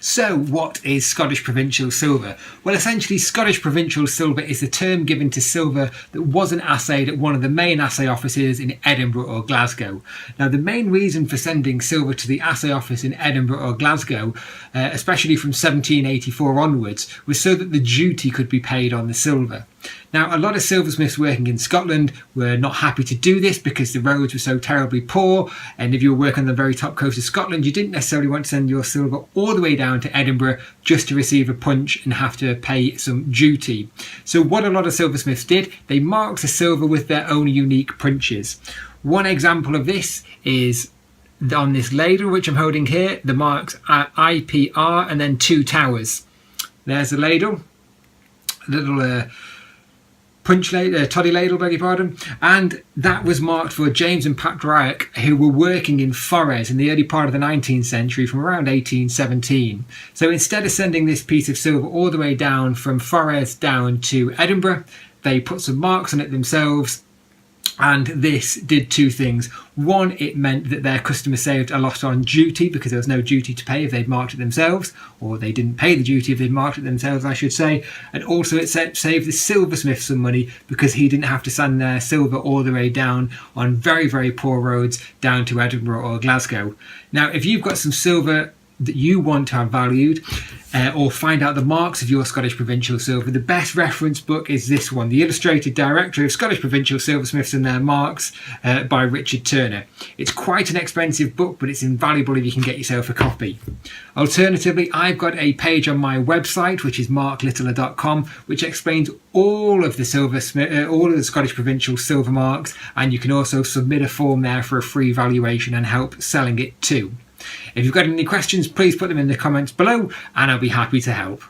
So what is Scottish Provincial silver? Well, essentially Scottish Provincial silver is the term given to silver that wasn't assayed at one of the main assay offices in Edinburgh or Glasgow. Now, the main reason for sending silver to the assay office in Edinburgh or Glasgow, especially from 1784 onwards, was so that the duty could be paid on the silver. Now, a lot of silversmiths working in Scotland were not happy to do this because the roads were so terribly poor, and if you were working on the very top coast of Scotland, you didn't necessarily want to send your silver all the way down to Edinburgh just to receive a punch and have to pay some duty. So what a lot of silversmiths did, they marked the silver with their own unique punches. One example of this is on this ladle which I'm holding here. The marks are IPR and then 2 towers. There's the ladle, a little toddy ladle, beg your pardon, and that was marked for James and Pat Dryack, who were working in Forres in the early part of the 19th century from around 1817. So instead of sending this piece of silver all the way down from Forres down to Edinburgh, they put some marks on it themselves, and this did 2 things. One, it meant that their customers saved a lot on duty because there was no duty to pay if they'd marked it themselves, or they didn't pay the duty if they'd marked it themselves, I should say. And also it saved the silversmith some money because he didn't have to send their silver all the way down on very, very poor roads down to Edinburgh or Glasgow. Now, if you've got some silver that you want to have valued, or find out the marks of your Scottish Provincial silver, the best reference book is this one, The Illustrated Directory of Scottish Provincial Silversmiths and Their Marks by Richard Turner. It's quite an expensive book, but it's invaluable if you can get yourself a copy. Alternatively, I've got a page on my website, which is marklittler.com, which explains all of the Scottish Provincial silver marks, and you can also submit a form there for a free valuation and help selling it too. If you've got any questions, please put them in the comments below and I'll be happy to help.